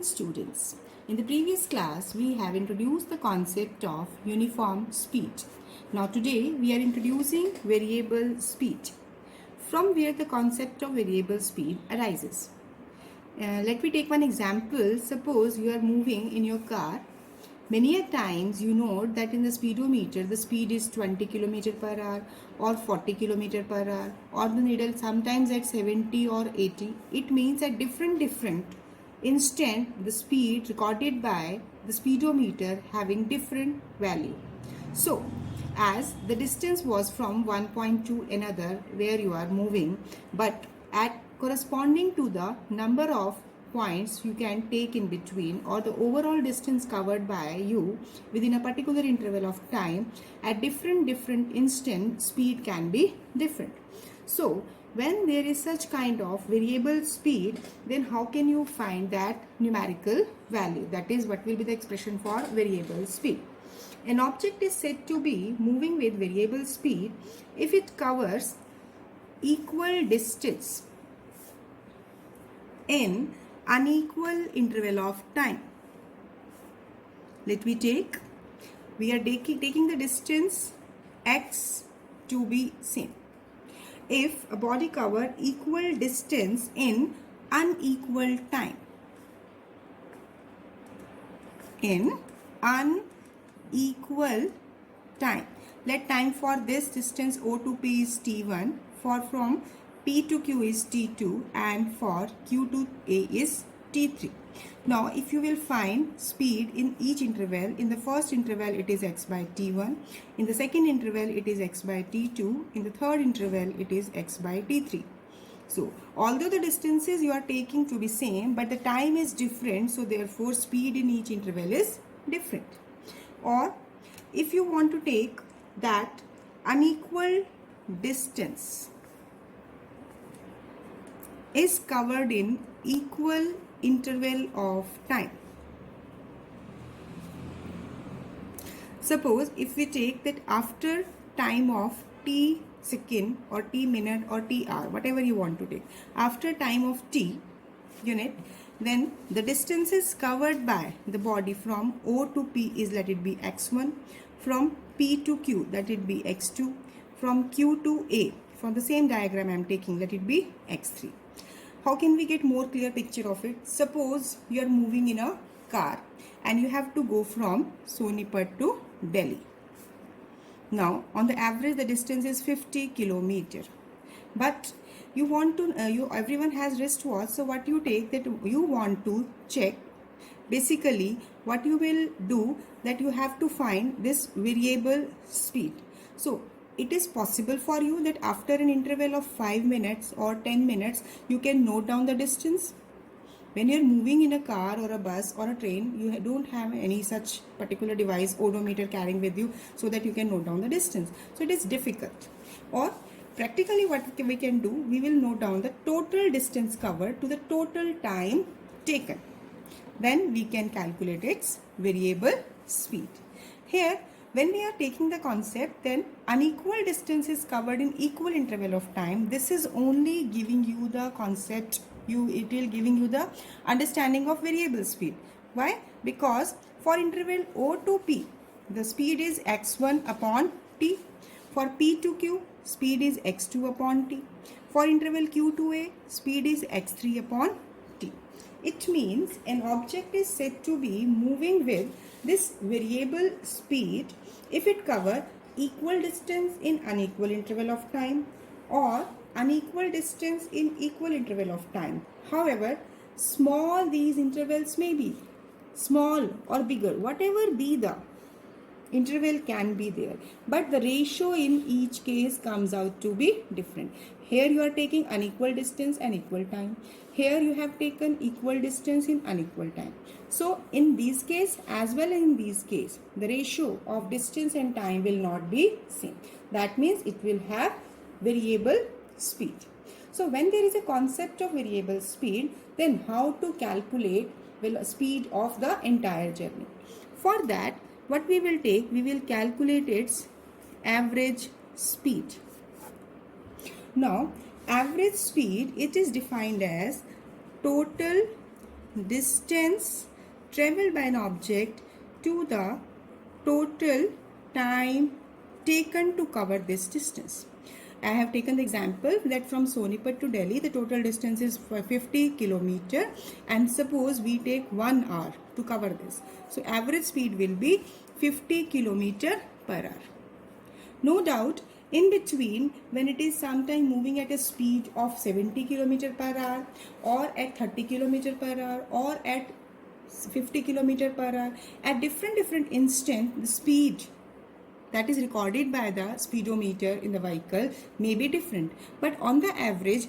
students. In the previous class, we have introduced the concept of uniform speed. Now today, we are introducing variable speed, from where the concept of variable speed arises. Let me take one example. Suppose you are moving in your car. Many a times you note that in the speedometer the speed is 20 km per hour or 40 km per hour, or the needle sometimes at 70 or 80. It means at different instant the speed recorded by the speedometer having different value. So as the distance was from one point to another where you are moving, but at corresponding to the number of points you can take in between, or the overall distance covered by you within a particular interval of time, at different instant speed can be different. So when there is such kind of variable speed, then how can you find that numerical value? That is what will be the expression for variable speed. An object is said to be moving with variable speed if it covers equal distance in unequal interval of time. Let me take, we are taking the distance x to be same. If a body cover equal distance in unequal time, in unequal time, let time for this distance O to P is T1, for from P to Q is T2, and for Q to A is T3. Now if you will find speed in each interval, in the first interval it is x by T1, in the second interval it is x by T2, in the third interval it is x by T3. So although the distances you are taking to be same, but the time is different, so therefore speed in each interval is different. Or if you want to take that unequal distance is covered in equal interval of time. Suppose if we take that after time of t second or t minute or t hour, whatever you want to take, after time of t unit, then the distance is covered by the body from O to P is, let it be x1, from P to Q, let it be x2, from Q to A, from the same diagram I am taking, let it be x3. How can we get more clear picture of it? Suppose you are moving in a car and you have to go from Sonipat to Delhi. Now on the average the distance is 50 km, but you want to everyone has wristwatch, so what you take, that you want to check, basically what you will do, that you have to find this variable speed. So it is possible for you that after an interval of 5 minutes or 10 minutes you can note down the distance. When you are moving in a car or a bus or a train, you don't have any such particular device, odometer, carrying with you so that you can note down the distance. So it is difficult. Or practically what we can do, we will note down the total distance covered to the total time taken. Then we can calculate its variable speed. Here when we are taking the concept, then unequal distance is covered in equal interval of time. This is only giving you the concept, it will giving you the understanding of variable speed. Why? Because for interval O to P, the speed is x1 upon t. For P to Q, speed is x2 upon t. For interval Q to A, speed is x3 upon t. It means an object is said to be moving with this variable speed if it covers equal distance in unequal interval of time or unequal distance in equal interval of time. However, small these intervals may be, small or bigger, whatever be the interval can be there, but the ratio in each case comes out to be different. Here you are taking unequal distance and equal time. Here you have taken equal distance in unequal time. So in this case as well as in this case, the ratio of distance and time will not be same. That means it will have variable speed. So when there is a concept of variable speed, then how to calculate the speed of the entire journey? For that, what we will take, we will calculate its average speed. Now average speed, it is defined as total distance traveled by an object to the total time taken to cover this distance. I have taken the example that from Sonipat to Delhi the total distance is 50 kilometer, and suppose we take 1 hour to cover this. So average speed will be 50 kilometer per hour. No doubt, in between, when it is sometime moving at a speed of 70 km per hour or at 30 km per hour or at 50 km per hour, at different instant, the speed that is recorded by the speedometer in the vehicle may be different, but on the average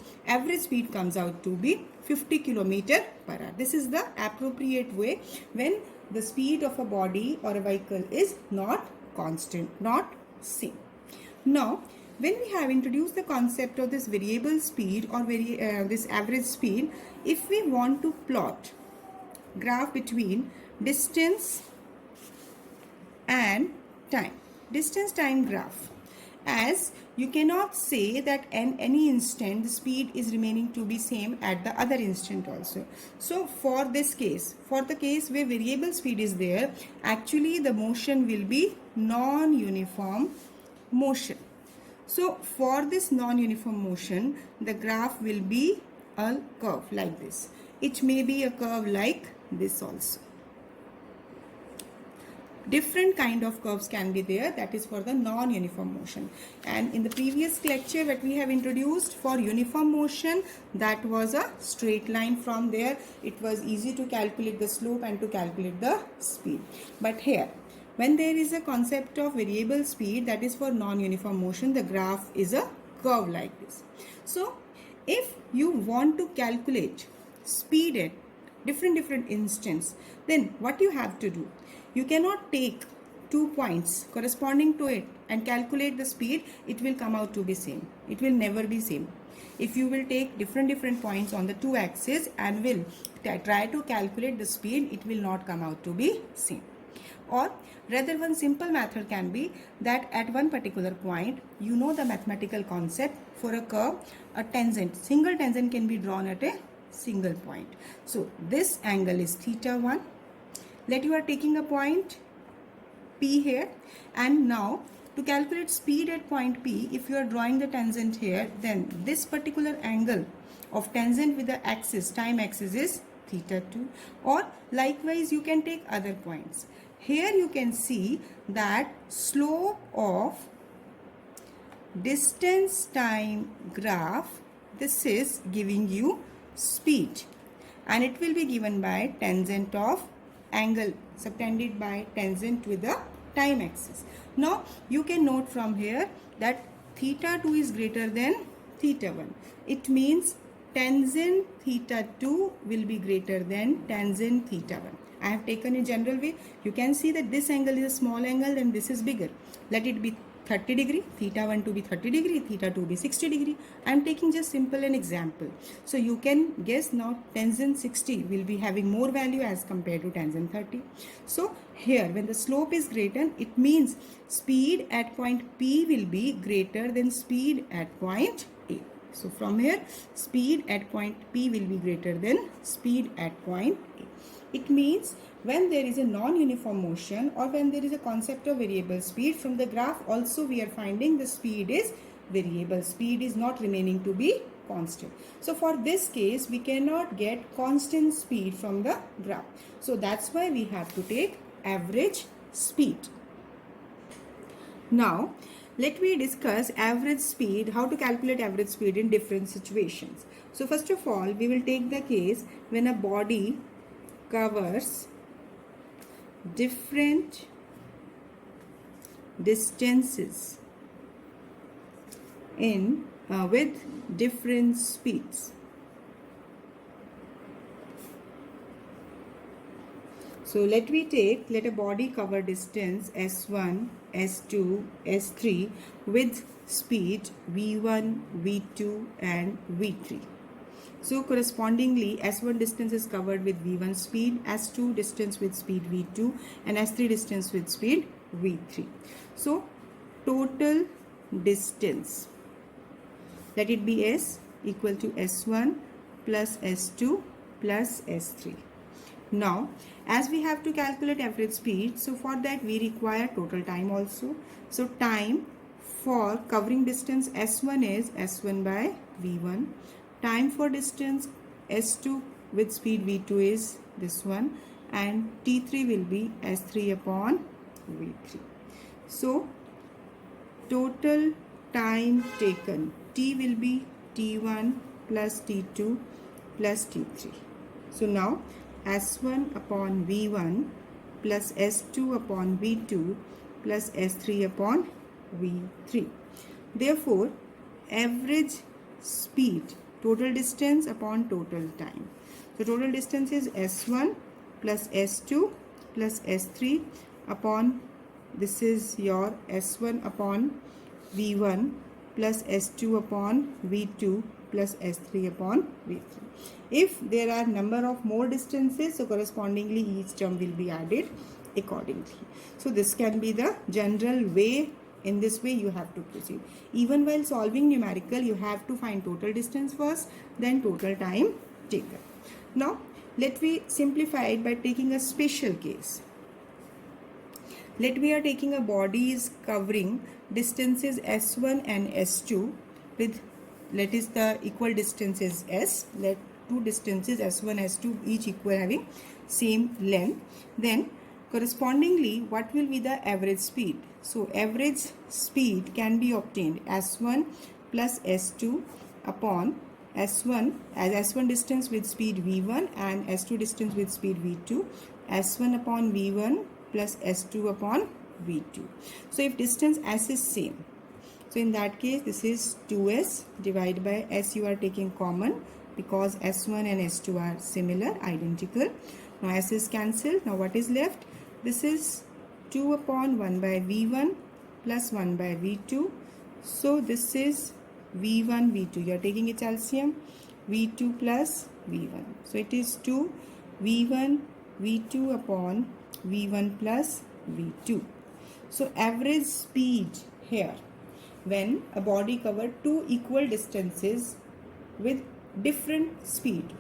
speed comes out to be 50 km per hour. This is the appropriate way when the speed of a body or a vehicle is not constant, not same. Now, when we have introduced the concept of this variable speed or this average speed, if we want to plot graph between distance and time, distance time graph, as you cannot say that in any instant the speed is remaining to be same at the other instant also. So for this case, for the case where variable speed is there, actually the motion will be non-uniform motion. So for this non-uniform motion, the graph will be a curve like this. It may be a curve like this also. Different kind of curves can be there, that is for the non-uniform motion. And in the previous lecture that we have introduced for uniform motion, that was a straight line. From there it was easy to calculate the slope and to calculate the speed. But here, when there is a concept of variable speed, that is for non-uniform motion, the graph is a curve like this. So if you want to calculate speed at different instants, then what you have to do, you cannot take 2 points corresponding to it and calculate the speed. It will come out to be same. It will never be same. If you will take different points on the 2 axes and will try to calculate the speed, it will not come out to be same. Or rather, one simple method can be that at one particular point, you know the mathematical concept for a curve, a tangent, single tangent can be drawn at a single point. So this angle is theta 1. Let you are taking a point P here, and now to calculate speed at point P, if you are drawing the tangent here, then this particular angle of tangent with the axis, time axis, is theta 2. Or likewise you can take other points. Here you can see that slope of distance time graph, this is giving you speed, and it will be given by tangent of angle subtended by tangent with the time axis. Now you can note from here that theta 2 is greater than theta 1. It means tangent theta 2 will be greater than tangent theta 1. I have taken a general way. You can see that this angle is a small angle and this is bigger. Let it be 30 degree, theta 1 to be 30 degree, theta 2 be 60 degree. I am taking just simple an example. So you can guess now tangent 60 will be having more value as compared to tangent 30. So here when the slope is greater, it means speed at point P will be greater than speed at point A. So from here, speed at point P will be greater than speed at point A. It means when there is a non-uniform motion or when there is a concept of variable speed, from the graph also we are finding the speed is variable. Speed is not remaining to be constant. So for this case, we cannot get constant speed from the graph. So that's why we have to take average speed. Now, let me discuss average speed, how to calculate average speed in different situations. So first of all, we will take the case when a body covers different distances in with different speeds. So let a body cover distance S1, S2, S3 with speed V1, V2 and V3. So correspondingly, S1 distance is covered with V1 speed, S2 distance with speed V2 and S3 distance with speed V3. So total distance, let it be S equal to S1 plus S2 plus S3. Now, as we have to calculate average speed, so for that we require total time also. So time for covering distance S1 is S1 by V1. Time for distance S2 with speed V2 is this one, and T3 will be S3 upon V3. So total time taken, T will be T1 plus T2 plus T3. So now S1 upon V1 plus S2 upon V2 plus S3 upon V3. Therefore, average speed, total distance upon total time. So total distance is S1 plus S2 plus S3 upon, this is your S1 upon V1 plus S2 upon V2 plus S3 upon V3. If there are number of more distances, so correspondingly each term will be added accordingly. So this can be the general way. In this way you have to proceed. Even while solving numerical, you have to find total distance first, then total time taken. Now let me simplify it by taking a special case. Let we are taking a body is covering distances S1 and S2 with, let is the equal distance is S. Let two distances S1 S2 each equal having same length. Then correspondingly what will be the average speed? So average speed can be obtained S1 plus S2 upon S1 as S1 distance with speed V1 and S2 distance with speed V2, S1 upon V1 plus S2 upon V2. So if distance S is same, so in that case this is 2S divided by S, you are taking common because S1 and S2 are similar, identical. Now S is cancelled. Now what is left? This is 2 upon 1 by V1 plus 1 by V2. So this is V1 V2. You are taking its LCM, V2 plus V1. So it is 2 V1 V2 upon V1 plus V2. So average speed here, when a body covered two equal distances with different speed,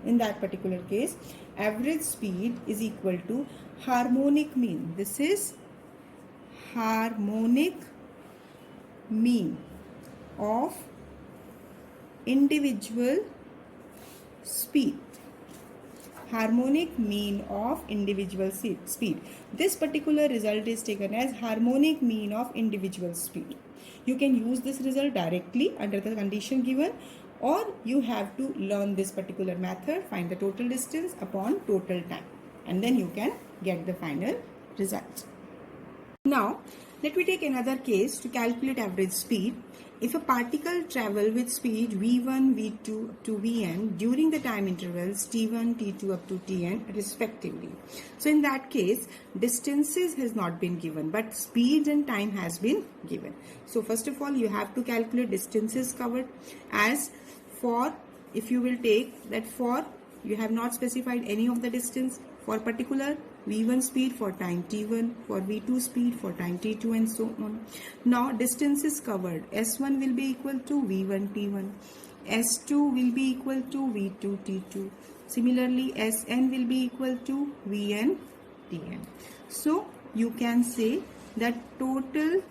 in that particular case average speed is equal to harmonic mean. This is harmonic mean of individual speed. Harmonic mean of individual speed. This particular result is taken as harmonic mean of individual speed. You can use this result directly under the condition given, or you have to learn this particular method, find the total distance upon total time, and then you can get the final result. Now let me take another case to calculate average speed. If a particle travel with speed v1, v2 up to vn during the time intervals t1, t2 up to tn respectively. So in that case, distances has not been given, but speed and time has been given. So first of all, you have to calculate distances covered. As for, if you will take that, for you have not specified any of the distance, for particular v1 speed for time t1, for v2 speed for time t2, and so on. Now distance is covered. S1 will be equal to v1 t1, S2 will be equal to v2 t2, similarly Sn will be equal to vn tn. So you can say that total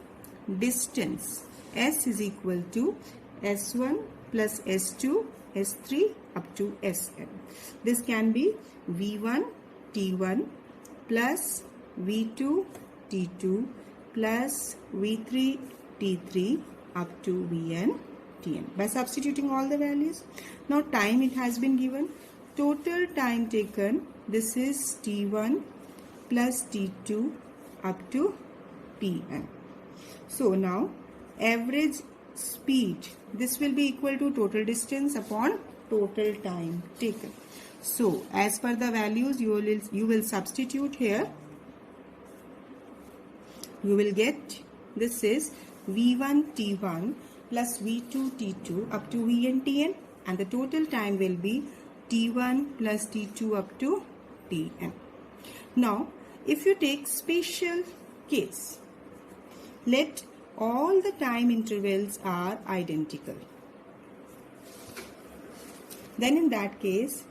distance S is equal to S1 plus S2 S3 up to Sn. This can be v1 t1 plus v2 t2 plus v3 t3 up to vn tn by substituting all the values. Now time it has been given. Total time taken, this is t1 plus t2 up to tn. So now average speed, this will be equal to total distance upon total time taken. So as per the values you will substitute here. You will get, this is v1 t1 plus v2 t2 up to vn tn, and the total time will be t1 plus t2 up to tn. Now if you take special case, let all the time intervals are identical. Then in that case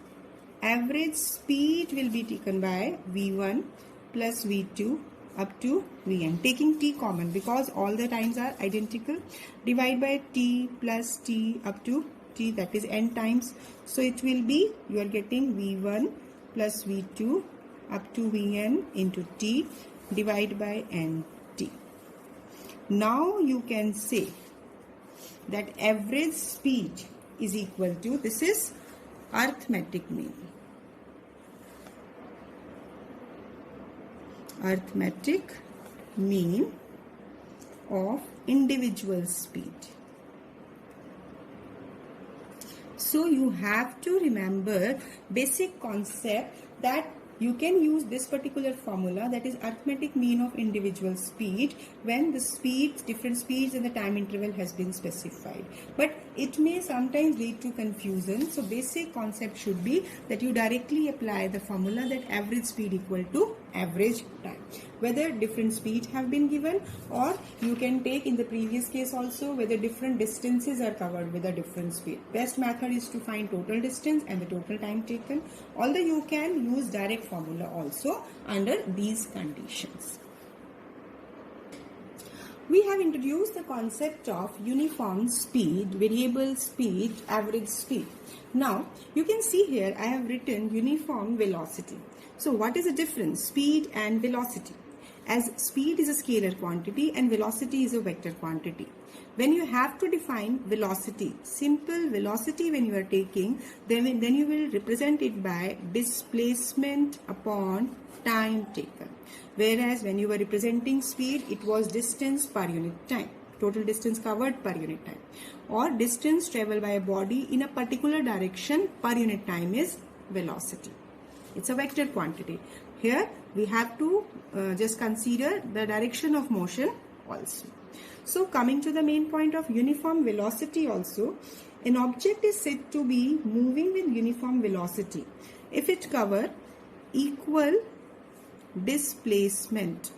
average speed will be taken by V1 plus V2 up to Vn, taking t common because all the times are identical. Divide by t plus t up to t, that is n times. So it will be, you are getting V1 plus V2 up to Vn into t, divide by nt. Now you can say that average speed is equal to, this is arithmetic mean. Arithmetic mean of individual speed. So you have to remember basic concept that you can use this particular formula, that is arithmetic mean of individual speed, when the speeds, different speeds and the time interval has been specified. But it may sometimes lead to confusion. So basic concept should be that you directly apply the formula that average speed equal to average time. Whether different speeds have been given, or you can take in the previous case also whether different distances are covered with a different speed. Best method is to find total distance and the total time taken. Although you can use direct formula also under these conditions. We have introduced the concept of uniform speed, variable speed, average speed. Now you can see here I have written uniform velocity. So what is the difference? Speed and velocity. As speed is a scalar quantity and velocity is a vector quantity. When you have to define velocity, simple velocity when you are taking, then you will represent it by displacement upon time taken. Whereas when you were representing speed, it was distance per unit time, total distance covered per unit time, or distance traveled by a body in a particular direction per unit time is velocity. It's a vector quantity. Here we have to just consider the direction of motion also. So coming to the main point of uniform velocity also, an object is said to be moving with uniform velocity if it cover equal displacement.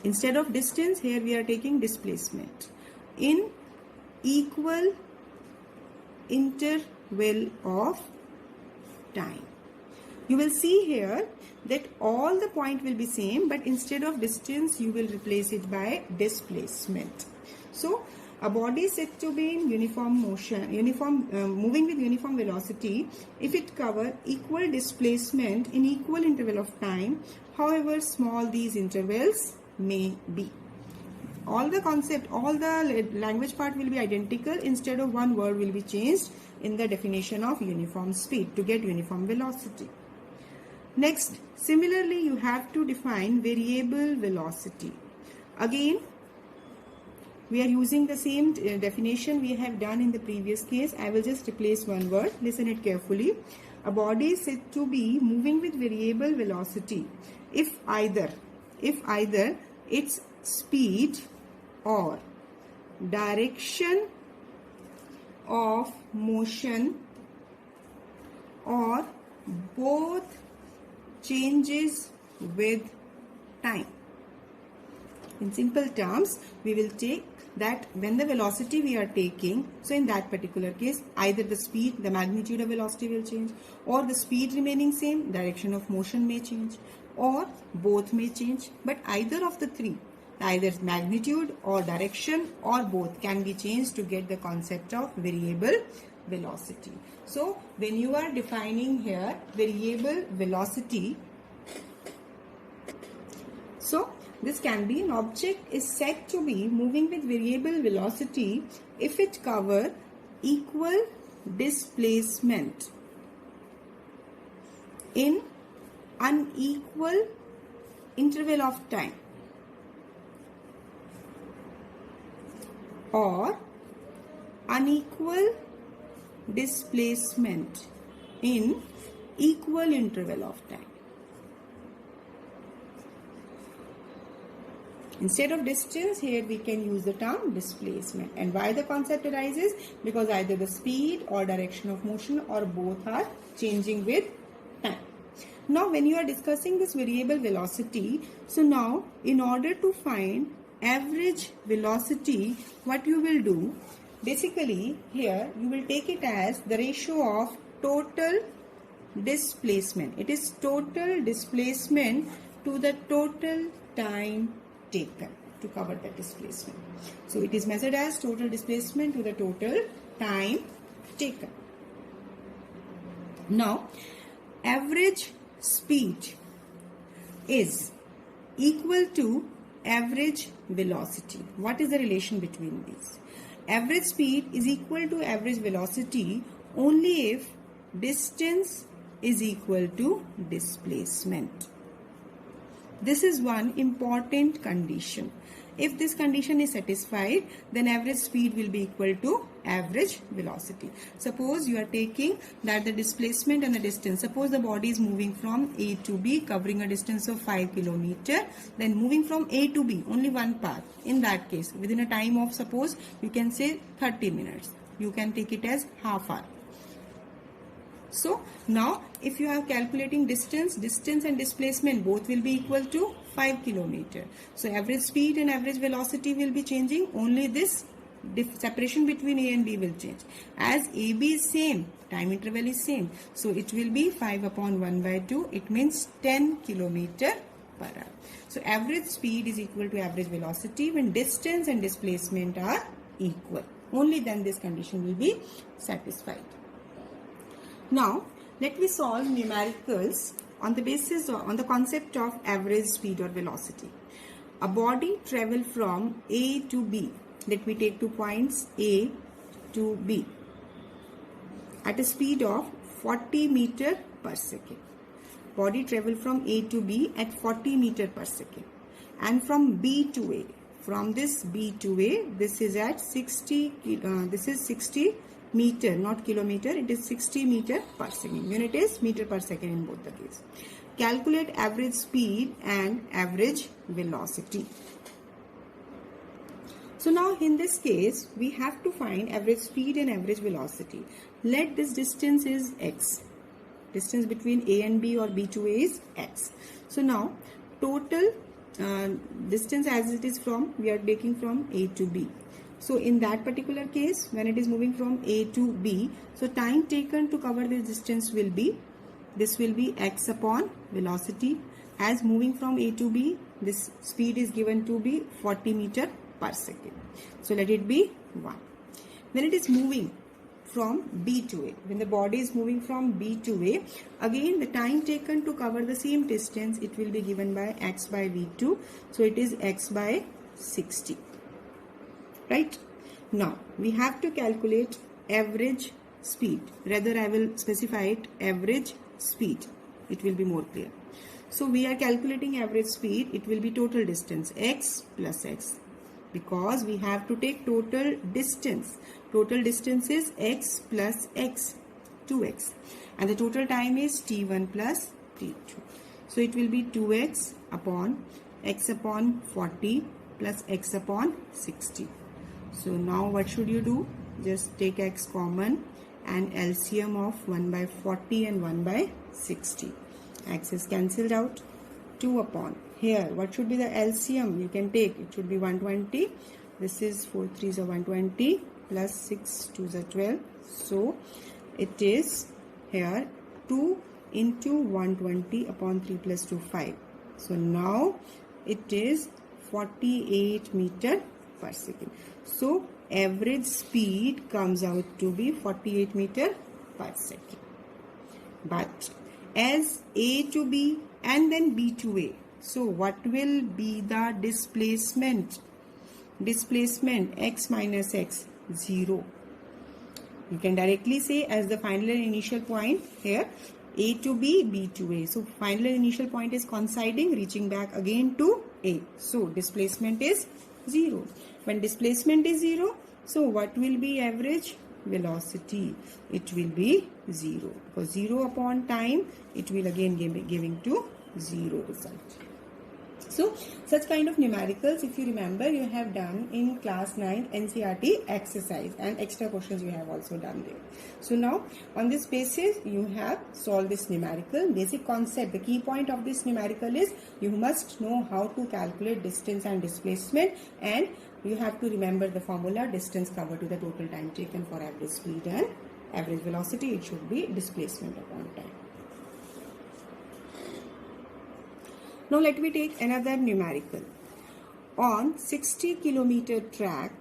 Instead of distance, here we are taking displacement in equal interval of time. You will see here that all the point will be same, but instead of distance you will replace it by displacement. So a body is said to be in uniform motion, moving with uniform velocity if it cover equal displacement in equal interval of time, however small these intervals may be. All the concept, all the language part will be identical. Instead of one word will be changed in the definition of uniform speed to get uniform velocity. Next, similarly you have to define variable velocity. Again, we are using the same definition we have done in the previous case. I will just replace one word. Listen it carefully. A body is said to be moving with variable velocity if either its speed or direction of motion or both changes with time. In simple terms, we will take that when the velocity we are taking, so in that particular case, either the speed, the magnitude of velocity will change, or the speed remaining same, direction of motion may change, or both may change. But either of the three, either magnitude or direction or both, can be changed to get the concept of variable velocity. So when you are defining here variable velocity, so this can be an object is said to be moving with variable velocity if it cover equal displacement in unequal interval of time, or unequal displacement in equal interval of time. Instead of distance, here we can use the term displacement. And why the concept arises? Because either the speed or direction of motion or both are changing with time. Now when you are discussing this variable velocity, so now in order to find average velocity, what you will do, basically here you will take it as the ratio of total displacement. It is total displacement to the total time taken to cover that displacement. So it is measured as total displacement to the total time taken. Now, average speed is equal to average velocity. What is the relation between these? Average speed is equal to average velocity only if distance is equal to displacement. This is one important condition. If this condition is satisfied, then average speed will be equal to average velocity. Suppose you are taking that the displacement and the distance. Suppose the body is moving from A to B, covering a distance of 5 km. Then moving from A to B, only one path. In that case, within a time of, suppose you can say 30 minutes. You can take it as half hour. So now if you are calculating distance and displacement, both will be equal to 5 km. So average speed and average velocity will be changing. Only this separation between A and B will change. As AB is same, time interval is same. So it will be 5 upon 1 by 2. It means 10 km per hour. So average speed is equal to average velocity when distance and displacement are equal. Only then this condition will be satisfied. Now, let me solve numericals on the concept of average speed or velocity. A body travel from A to B. Let me take 2 points A to B at a speed of 40 meter per second. Body travel from A to B at 40 meter per second. And from B to A. From this B to A, this is at 60 meter, not kilometer. It is 60 meter per second. Unit is meter per second in both the cases. Calculate average speed and average velocity. So now in this case, we have to find average speed and average velocity. Let this distance is x. Distance between A and B or B to A is x. So now total distance as it is from, we are taking from A to B. So in that particular case, when it is moving from A to B, so time taken to cover this distance will be, this will be x upon velocity. As moving from A to B, this speed is given to be 40 meter per second. So let it be 1. When it is moving from B to A, when the body is moving from B to A, again the time taken to cover the same distance, it will be given by x by V2. So it is x by 60. Right? Now, we have to calculate average speed. Rather, I will specify it average speed. It will be more clear. So, we are calculating average speed. It will be total distance, x plus x. Because we have to take total distance. Total distance is x plus x, 2x. And the total time is t1 plus t2. So, it will be 2x upon x upon 40 plus x upon 60. So now what should you do? Just take x common and LCM of 1 by 40 and 1 by 60. X is cancelled out. 2 upon. Here, what should be the LCM? You can take, it should be 120. This is 4 3s are 120 plus 6 2s are 12. So it is here 2 into 120 upon 3 plus 2, 5. So now it is 48 meter per second. So average speed comes out to be 48 meter per second. But as A to B and then B to A, so what will be the displacement? Displacement x minus x, 0. You can directly say as the final and initial point here, A to B, B to A. So final and initial point is coinciding, reaching back again to A. So displacement is 0. When displacement is 0, so what will be average velocity? It will be 0. Because 0 upon time, it will again be giving to 0 result. So such kind of numericals, if you remember, you have done in class 9 NCERT exercise, and extra questions you have also done there. So now on this basis you have solved this numerical. Basic concept, the key point of this numerical is you must know how to calculate distance and displacement, and you have to remember the formula distance covered to the total time taken for average speed and average velocity, it should be displacement upon time. Now let me take another numerical. On 60 kilometer track,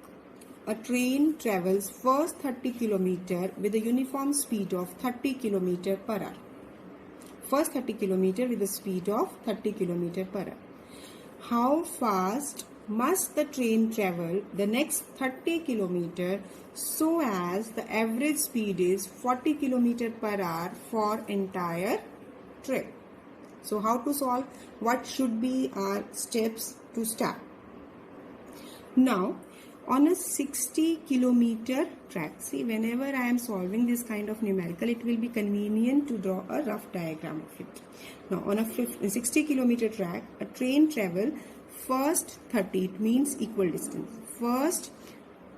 a train travels first 30 kilometer with a uniform speed of 30 kilometer per hour. First 30 kilometer with a speed of 30 kilometer per hour. How fast must the train travel the next 30 kilometer so as the average speed is 40 kilometer per hour for entire trip? So how to solve? What should be our steps to start? Now, on a 60 kilometer track, see, whenever I am solving this kind of numerical, it will be convenient to draw a rough diagram of it. Now, on a 60 kilometer track, a train travel first 30, it means equal distance. First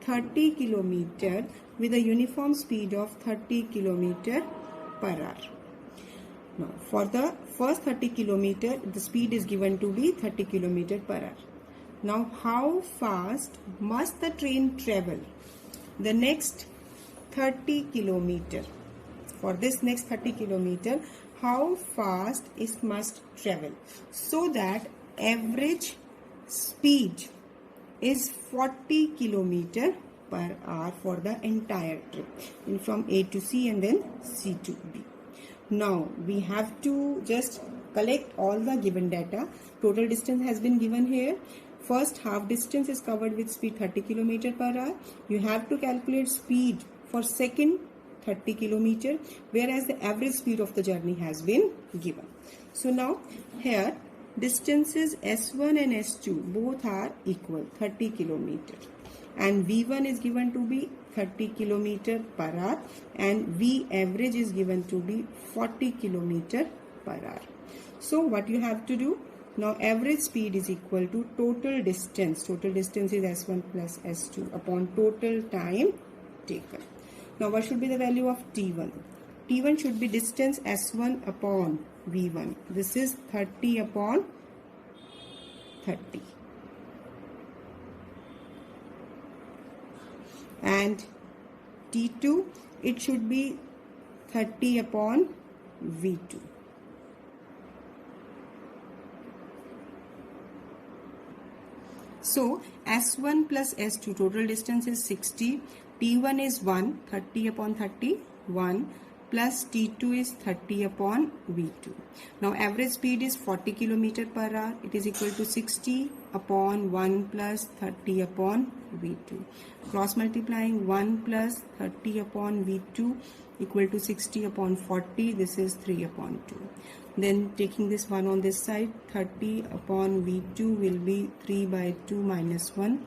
30 kilometer with a uniform speed of 30 kilometer per hour. Now, for the first 30 kilometer, the speed is given to be 30 kilometer per hour. Now, how fast must the train travel the next 30 kilometer? For this next 30 kilometer, how fast it must travel so that average speed is 40 kilometer per hour for the entire trip, and from A to C and then C to B. Now, we have to just collect all the given data. Total distance has been given here. First half distance is covered with speed 30 km per hour. You have to calculate speed for second 30 km, whereas the average speed of the journey has been given. So now here distances S1 and S2 both are equal, 30 km, and V1 is given to be 30 km per hour and V average is given to be 40 km per hour. So what you have to do? Now average speed is equal to total distance. Total distance is S1 plus S2 upon total time taken. Now what should be the value of T1? T1 should be distance S1 upon V1. This is 30 upon 30. And T2, it should be 30 upon V2. So S1 plus S2 total distance is 60. T1 is 1, 30 upon 30, 1 plus T2 is 30 upon V2. Now average speed is 40 km per hour. It is equal to 60 upon 1 plus 30 upon V2. Cross multiplying 1 plus 30 upon V2 equal to 60 upon 40. This is 3 upon 2. Then taking this 1 on this side, 30 upon V2 will be 3 by 2 minus 1,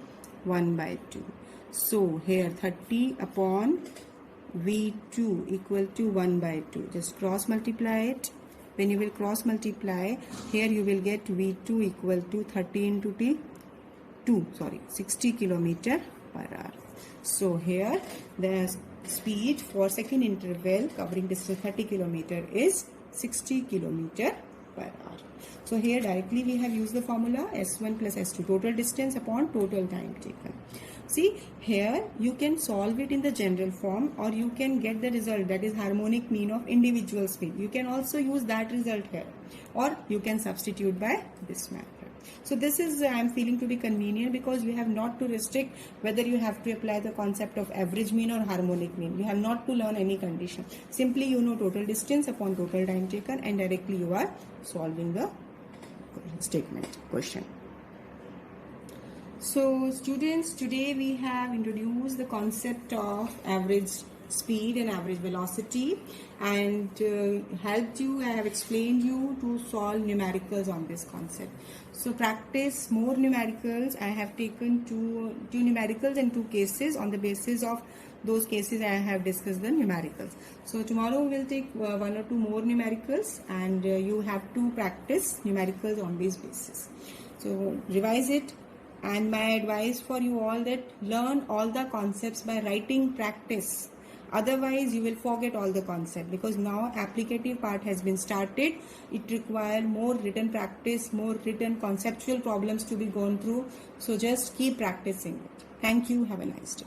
1 by 2. So here 30 upon V2 equal to 1 by 2. Just cross multiply it. When you will cross multiply, here you will get V2 equal to 30 into 60 km per hour. So here the speed for second interval covering distance 30 km is 60 km per hour. So here directly we have used the formula S1 plus S2 total distance upon total time taken. See, here you can solve it in the general form, or you can get the result, that is harmonic mean of individual speed. You can also use that result here, or you can substitute by this method. So this is I am feeling to be convenient because you have not to restrict whether you have to apply the concept of average mean or harmonic mean. You have not to learn any condition. Simply you know total distance upon total time taken and directly you are solving the question. So students, today we have introduced the concept of average speed and average velocity and helped you, I have explained you to solve numericals on this concept. So practice more numericals. I have taken two numericals and 2 cases. On the basis of those cases I have discussed the numericals. So tomorrow we will take 1 or 2 more numericals and you have to practice numericals on this basis. So revise it. And my advice for you all that learn all the concepts by writing practice. Otherwise you will forget all the concept, because now applicative part has been started. It requires more written practice, more written conceptual problems to be gone through. So just keep practicing it. Thank you. Have a nice day.